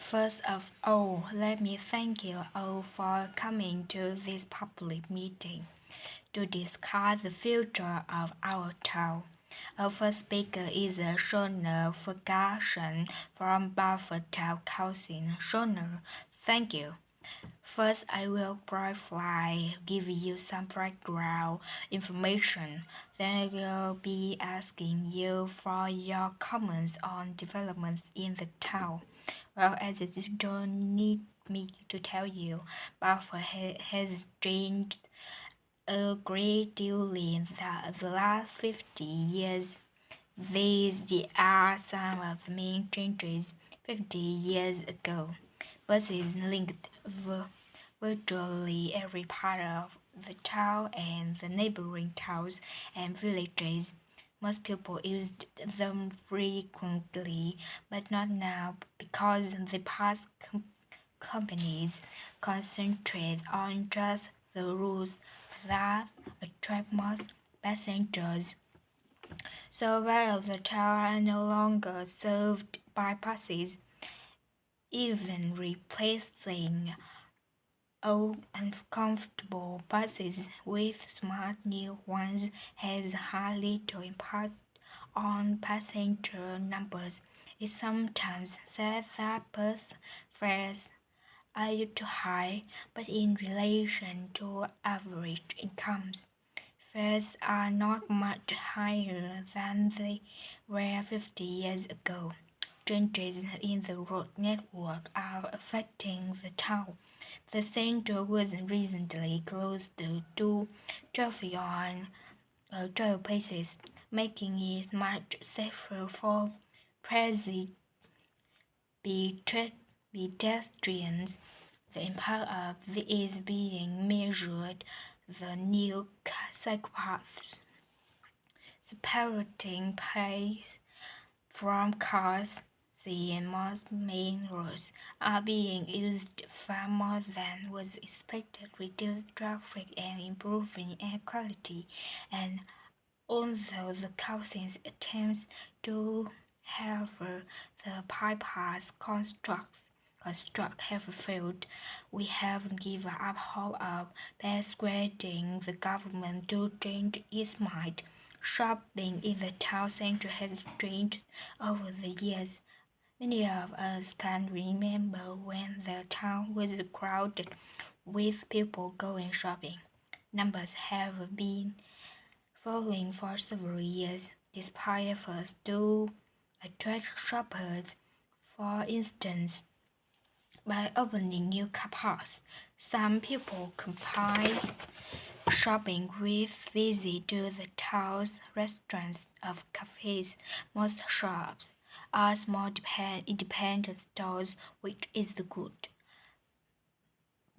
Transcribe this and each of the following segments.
First of all, let me thank you all for coming to this public meeting to discuss the future of our town. Our first speaker is Shona Ferguson from Bedford Town Council. Shona, thank you. First, I will briefly give you some background information. Then I will be asking you for your comments on developments in the town. Well, as you don't need me to tell you, Bedford has changed a great deal in the last 50 years. These are some of the main changes 50 years ago. Buses linked virtually every part of the town and the neighboring towns and villages. Most people used them frequently, but not now because the bus companies concentrate on just the routes that attract most passengers. So part of the town are no longer served by buses, even replacing old uncomfortable buses with smart new ones has hardly to impact on passenger numbers. It's sometimes said that bus fares are too high, but in relation to average incomes, fares are not much higher than they were 50 years ago. Changes in the road network are affecting the town. The center was recently closed to traffic on trail places, making it much safer for pedestrians. The impact of this is being measured. The new cyclepaths separating pace from cars, and most main roads are being used far more than was expected, reduced traffic and improving air quality. And although the council's attempts to have the bypass construct have failed, we haven't given up hope of persuading the government to change its mind. Shopping in the town center has changed over the years. Many of us can remember when the town was crowded with people going shopping. Numbers have been falling for several years, despite efforts to attract shoppers. For instance, by opening new car parks, some people combine shopping with visit to the town's restaurants or cafes. Most shops are small independent stores, which is good.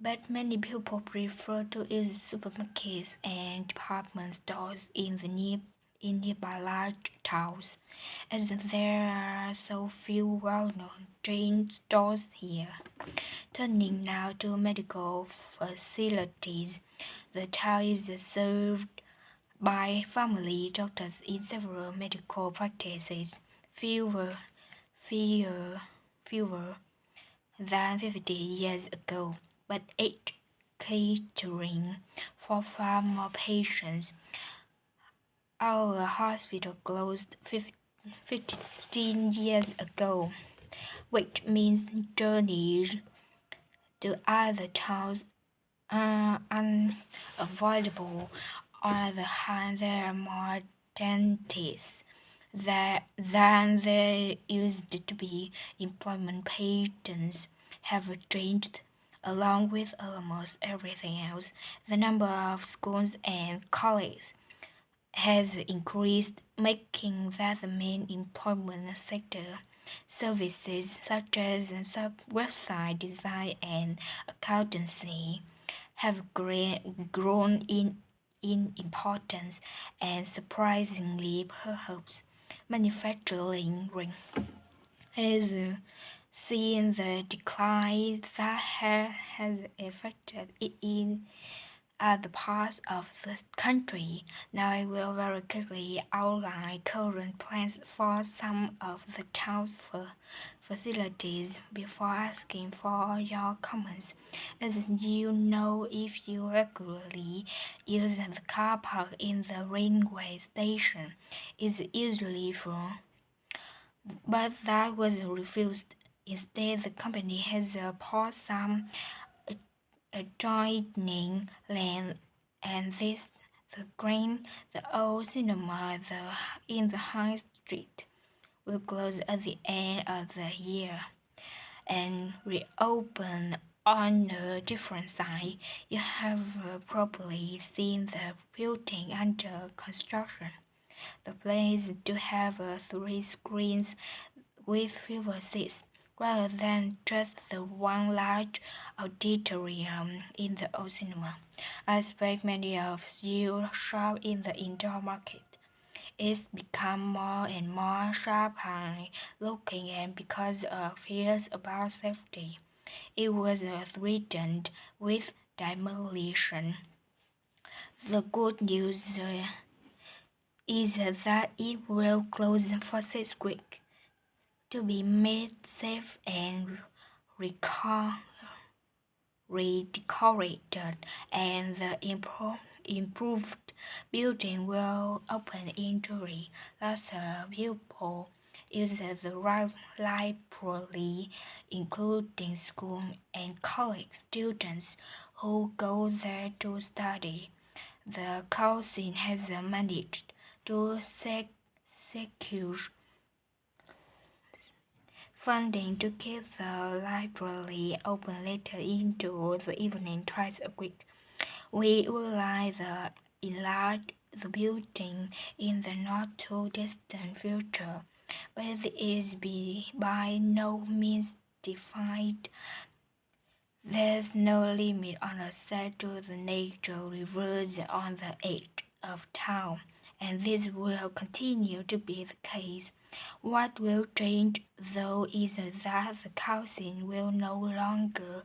But many people prefer to use supermarkets and department stores in nearby large towns, as there are so few well-known chain stores here. Turning now to medical facilities, the town is served by family doctors in several medical practices, fewer, fewer, fewer than 50 years ago, but each catering for far more patients. Our hospital closed 15 years ago, which means journeys to other towns are unavoidable. On the other hand, there are more dentists than there used to be. Employment patterns have changed along with almost everything else. The number of schools and colleges has increased, making that the main employment sector. Services such as website design and accountancy have grown in importance, and surprisingly, perhaps manufacturing has seen the decline that has affected it in other parts of the country. Now I will very quickly outline current plans for some of the town's facilities before asking for your comments. As you know, if you regularly use the car park in the railway station, it's usually full. But that was refused. Instead, the company has bought some adjoining land, and this the green, the old cinema in the high street will close at the end of the year and reopen on a different site. You have probably seen the building under construction. The plan is to have three screens with fewer seats, rather than just the one large auditorium in the old cinema. I expect many of you shop in the indoor market. It's become more and more sharp looking, and because of fears about safety, it was threatened with demolition. The good news is that it will close for 6 weeks to be made safe and redecorated, and the improved building will open in July. Lots of people use the library, including school and college students who go there to study. The council has managed to secure funding to keep the library open later into the evening twice a week. We would like to enlarge the building in the not too distant future, but it is by no means defined. There's no limit on the size to the natural rivers on the edge of town, and this will continue to be the case. What will change, though, is that the council will no longer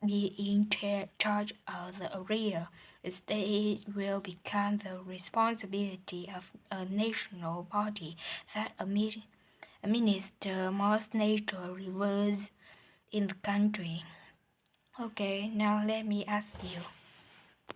be in charge of the area. Instead, it will become the responsibility of a national body that administers most natural rivers in the country. Okay, now let me ask you.